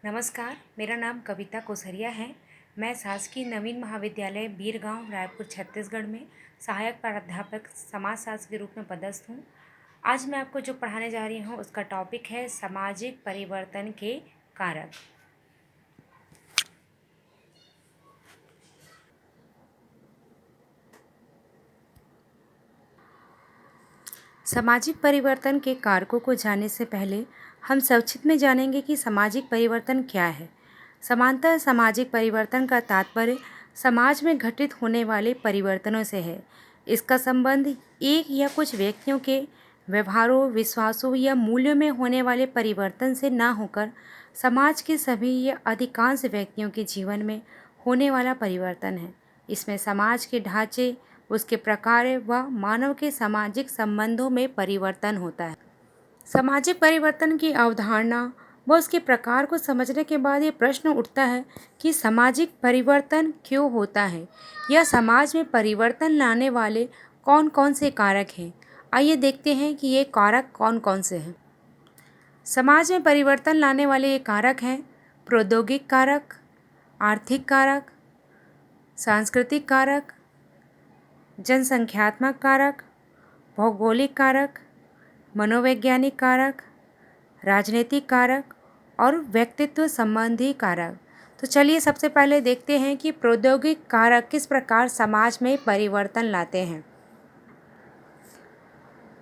नमस्कार, मेरा नाम कविता कोसरिया है। मैं शासकीय नवीन महाविद्यालय बीरगांव रायपुर छत्तीसगढ़ में सहायक प्राध्यापक समाजशास्त्र के रूप में पदस्थ हूँ। आज मैं आपको जो पढ़ाने जा रही हूँ उसका टॉपिक है सामाजिक परिवर्तन के कारक। सामाजिक परिवर्तन के कारकों को जानने से पहले हम संक्षिप्त में जानेंगे कि सामाजिक परिवर्तन क्या है। समांतर सामाजिक परिवर्तन का तात्पर्य समाज में घटित होने वाले परिवर्तनों से है। इसका संबंध एक या कुछ व्यक्तियों के व्यवहारों, विश्वासों या मूल्यों में होने वाले परिवर्तन से न होकर समाज के सभी या अधिकांश व्यक्तियों के जीवन में होने वाला परिवर्तन है। इसमें समाज के ढांचे, उसके प्रकार व मानव के सामाजिक संबंधों में परिवर्तन होता है। सामाजिक परिवर्तन की अवधारणा व उसके प्रकार को समझने के बाद ये प्रश्न उठता है कि सामाजिक परिवर्तन क्यों होता है या समाज में परिवर्तन लाने वाले कौन कौन से कारक हैं। आइए देखते हैं कि ये कारक कौन कौन से हैं। समाज में परिवर्तन लाने वाले ये कारक हैं प्रौद्योगिक कारक, आर्थिक कारक, सांस्कृतिक कारक, जनसंख्यात्मक कारक, भौगोलिक कारक, मनोवैज्ञानिक कारक, राजनीतिक कारक और व्यक्तित्व संबंधी कारक। तो चलिए सबसे पहले देखते हैं कि प्रौद्योगिक कारक किस प्रकार समाज में परिवर्तन लाते हैं।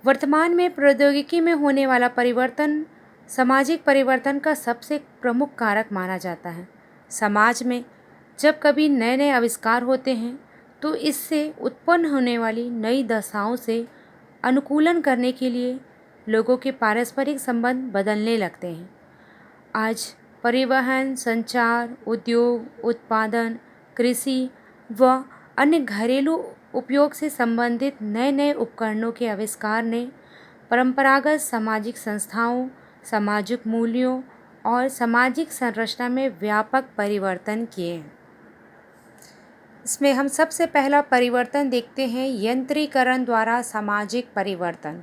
वर्तमान में प्रौद्योगिकी में होने वाला परिवर्तन सामाजिक परिवर्तन का सबसे प्रमुख कारक माना जाता है। समाज में जब कभी नए नए आविष्कार होते हैं तो इससे उत्पन्न होने वाली नई दशाओं से अनुकूलन करने के लिए लोगों के पारस्परिक संबंध बदलने लगते हैं। आज परिवहन, संचार, उद्योग, उत्पादन, कृषि व अन्य घरेलू उपयोग से संबंधित नए नए उपकरणों के आविष्कार ने परंपरागत सामाजिक संस्थाओं, सामाजिक मूल्यों और सामाजिक संरचना में व्यापक परिवर्तन किए हैं। इसमें हम सबसे पहला परिवर्तन देखते हैं यंत्रीकरण द्वारा सामाजिक परिवर्तन।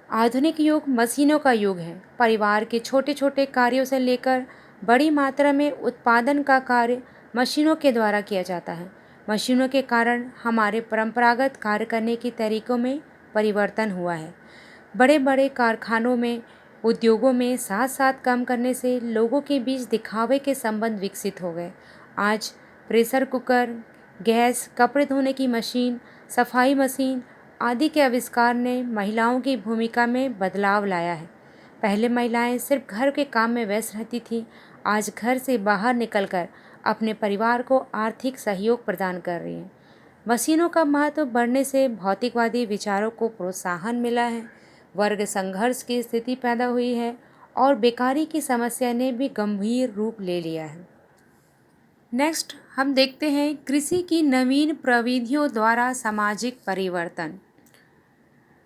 आधुनिक युग मशीनों का युग है। परिवार के छोटे छोटे कार्यों से लेकर बड़ी मात्रा में उत्पादन का कार्य मशीनों के द्वारा किया जाता है। मशीनों के कारण हमारे परंपरागत कार्य करने के तरीकों में परिवर्तन हुआ है। बड़े बड़े कारखानों में, उद्योगों में साथ साथ काम करने से लोगों के बीच दिखावे के संबंध विकसित हो गए। आज प्रेशर कुकर, गैस, कपड़े धोने की मशीन, सफाई मशीन आदि के आविष्कार ने महिलाओं की भूमिका में बदलाव लाया है। पहले महिलाएं सिर्फ घर के काम में व्यस्त रहती थीं। आज घर से बाहर निकलकर अपने परिवार को आर्थिक सहयोग प्रदान कर रही हैं। मशीनों का महत्व बढ़ने से भौतिकवादी विचारों को प्रोत्साहन मिला है, वर्ग संघर्ष की स्थिति पैदा हुई है और बेकारी की समस्या ने भी गंभीर रूप ले लिया है। नेक्स्ट हम देखते हैं कृषि की नवीन प्रविधियों द्वारा सामाजिक परिवर्तन।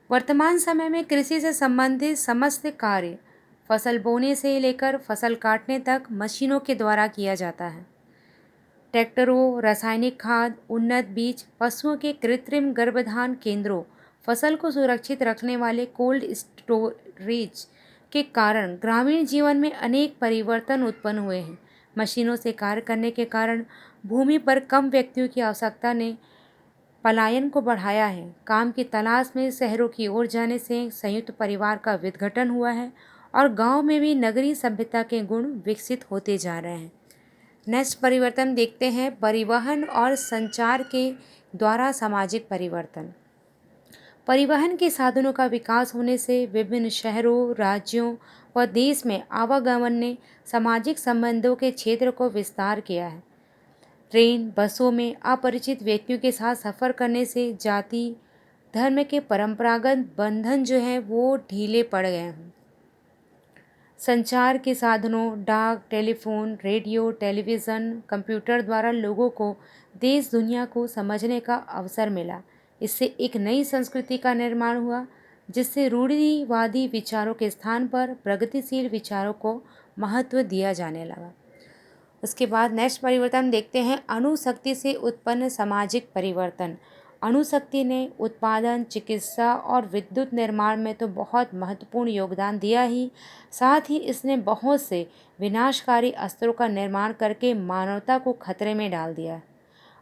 वर्तमान समय में कृषि से संबंधित समस्त कार्य फसल बोने से लेकर फसल काटने तक मशीनों के द्वारा किया जाता है। ट्रैक्टरों, रासायनिक खाद, उन्नत बीज, पशुओं के कृत्रिम गर्भधान केंद्रों, फसल को सुरक्षित रखने वाले कोल्ड स्टोरेज के कारण ग्रामीण जीवन में अनेक परिवर्तन उत्पन्न हुए हैं। मशीनों से कार्य करने के कारण भूमि पर कम व्यक्तियों की आवश्यकता ने पलायन को बढ़ाया है। काम की तलाश में शहरों की ओर जाने से संयुक्त परिवार का विघटन हुआ है और गांव में भी नगरीय सभ्यता के गुण विकसित होते जा रहे हैं। नेक्स्ट परिवर्तन देखते हैं परिवहन और संचार के द्वारा सामाजिक परिवर्तन। परिवहन के साधनों का विकास होने से विभिन्न शहरों, राज्यों व देश में आवागमन ने सामाजिक संबंधों के क्षेत्र को विस्तार किया है। ट्रेन, बसों में अपरिचित व्यक्तियों के साथ सफ़र करने से जाति, धर्म के परंपरागत बंधन जो हैं वो ढीले पड़ गए हैं। संचार के साधनों, डाक, टेलीफोन, रेडियो, टेलीविज़न, कंप्यूटर द्वारा लोगों को देश दुनिया को समझने का अवसर मिला। इससे एक नई संस्कृति का निर्माण हुआ जिससे रूढ़िवादी विचारों के स्थान पर प्रगतिशील विचारों को महत्व दिया जाने लगा। उसके बाद नेक्स्ट परिवर्तन देखते हैं अणुशक्ति से उत्पन्न सामाजिक परिवर्तन। अणुशक्ति ने उत्पादन, चिकित्सा और विद्युत निर्माण में तो बहुत महत्वपूर्ण योगदान दिया ही, साथ ही इसने बहुत से विनाशकारी अस्त्रों का निर्माण करके मानवता को खतरे में डाल दिया।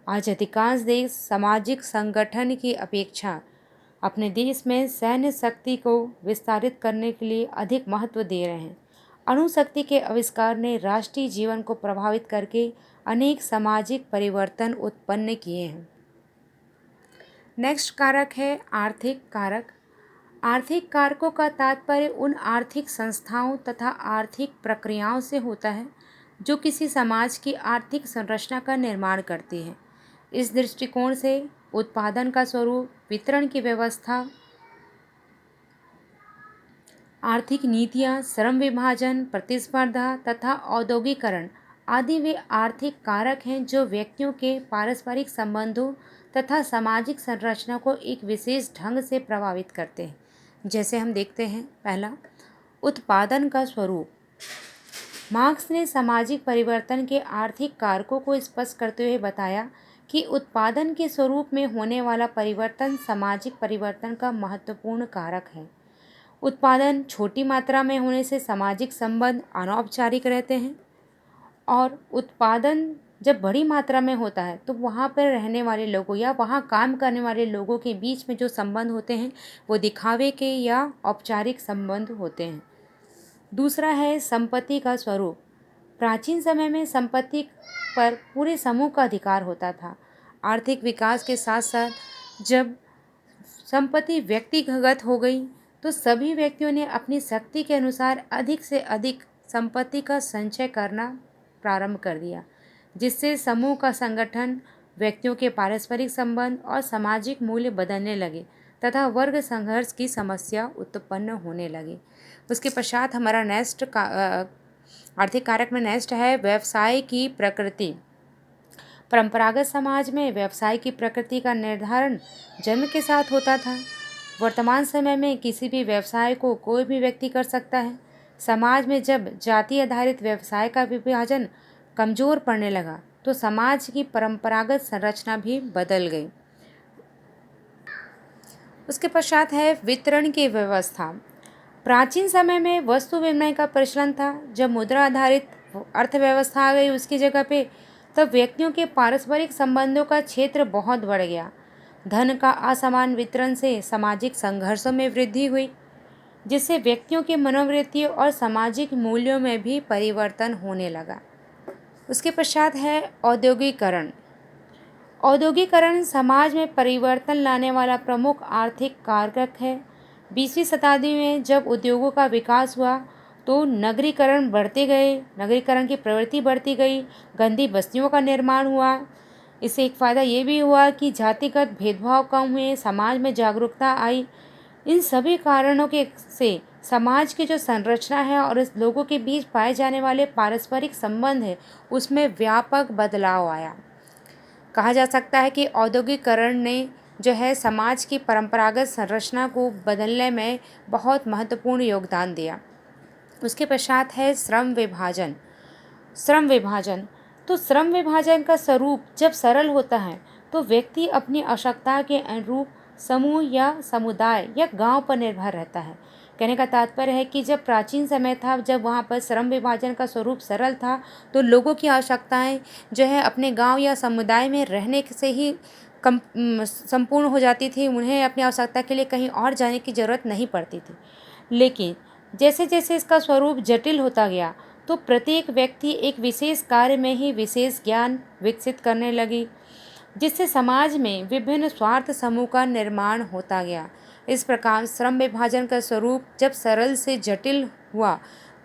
आज अधिकांश देश सामाजिक संगठन की अपेक्षा अपने देश में सैन्य शक्ति को विस्तारित करने के लिए अधिक महत्व दे रहे हैं। अणुशक्ति के आविष्कार ने राष्ट्रीय जीवन को प्रभावित करके अनेक सामाजिक परिवर्तन उत्पन्न किए हैं। नेक्स्ट कारक है आर्थिक कारक। आर्थिक कारकों का तात्पर्य उन आर्थिक संस्थाओं तथा आर्थिक प्रक्रियाओं से होता है जो किसी समाज की आर्थिक संरचना का निर्माण करती है। इस दृष्टिकोण से उत्पादन का स्वरूप, वितरण की व्यवस्था, आर्थिक नीतियाँ, श्रम विभाजन, प्रतिस्पर्धा तथा औद्योगिकरण आदि वे आर्थिक कारक हैं जो व्यक्तियों के पारस्परिक संबंधों तथा सामाजिक संरचना को एक विशेष ढंग से प्रभावित करते हैं। जैसे हम देखते हैं, पहला, उत्पादन का स्वरूप। मार्क्स ने सामाजिक परिवर्तन के आर्थिक कारकों को स्पष्ट करते हुए बताया कि उत्पादन के स्वरूप में होने वाला परिवर्तन सामाजिक परिवर्तन का महत्वपूर्ण कारक है। उत्पादन छोटी मात्रा में होने से सामाजिक संबंध अनौपचारिक रहते हैं, और उत्पादन जब बड़ी मात्रा में होता है तो वहाँ पर रहने वाले लोगों या वहाँ काम करने वाले लोगों के बीच में जो संबंध होते हैं वो दिखावे के या औपचारिक संबंध होते हैं। दूसरा है संपत्ति का स्वरूप। प्राचीन समय में संपत्ति पर पूरे समूह का अधिकार होता था। आर्थिक विकास के साथ साथ जब संपत्ति व्यक्तिगत हो गई तो सभी व्यक्तियों ने अपनी शक्ति के अनुसार अधिक से अधिक संपत्ति का संचय करना प्रारंभ कर दिया, जिससे समूह का संगठन, व्यक्तियों के पारस्परिक संबंध और सामाजिक मूल्य बदलने लगे तथा वर्ग संघर्ष की समस्या उत्पन्न होने लगी। उसके पश्चात हमारा नेक्स्ट आर्थिक कारक में नेक्स्ट है व्यवसाय की प्रकृति। परंपरागत समाज में व्यवसाय की प्रकृति का निर्धारण जन्म के साथ होता था। वर्तमान समय में किसी भी व्यवसाय को कोई भी व्यक्ति कर सकता है। समाज में जब जाति आधारित व्यवसाय का विभाजन कमजोर पड़ने लगा तो समाज की परंपरागत संरचना भी बदल गई। उसके पश्चात है वितरण की व्यवस्था। प्राचीन समय में वस्तु विनिमय का प्रचलन था। जब मुद्रा आधारित अर्थव्यवस्था आ गई उसकी जगह पे, तब व्यक्तियों के पारस्परिक संबंधों का क्षेत्र बहुत बढ़ गया। धन का असमान वितरण से सामाजिक संघर्षों में वृद्धि हुई, जिससे व्यक्तियों की मनोवृत्तियों और सामाजिक मूल्यों में भी परिवर्तन होने लगा। उसके पश्चात है औद्योगिकरण। औद्योगिकरण समाज में परिवर्तन लाने वाला प्रमुख आर्थिक कारक है। 20वीं शताब्दी में जब उद्योगों का विकास हुआ तो नगरीकरण की प्रवृत्ति बढ़ती गई, गंदी बस्तियों का निर्माण हुआ। इससे एक फ़ायदा ये भी हुआ कि जातिगत भेदभाव कम हुए, समाज में जागरूकता आई। इन सभी कारणों से समाज की जो संरचना है और इस लोगों के बीच पाए जाने वाले पारस्परिक संबंध है उसमें व्यापक बदलाव आया। कहा जा सकता है कि औद्योगिकरण ने जो है समाज की परंपरागत संरचना को बदलने में बहुत महत्वपूर्ण योगदान दिया। उसके पश्चात है श्रम विभाजन। तो श्रम विभाजन का स्वरूप जब सरल होता है तो व्यक्ति अपनी आवश्यकता के अनुरूप समूह या समुदाय या गांव पर निर्भर रहता है। कहने का तात्पर्य है कि जब प्राचीन समय था, जब वहाँ पर श्रम विभाजन का स्वरूप सरल था तो लोगों की आवश्यकताएं जो है अपने गांव या समुदाय में रहने से ही संपूर्ण हो जाती थी। उन्हें अपनी आवश्यकता के लिए कहीं और जाने की ज़रूरत नहीं पड़ती थी। लेकिन जैसे जैसे इसका स्वरूप जटिल होता गया तो प्रत्येक व्यक्ति एक विशेष कार्य में ही विशेष ज्ञान विकसित करने लगी, जिससे समाज में विभिन्न स्वार्थ समूह का निर्माण होता गया। इस प्रकार श्रम विभाजन का स्वरूप जब सरल से जटिल हुआ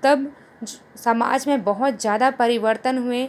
तब समाज में बहुत ज़्यादा परिवर्तन हुए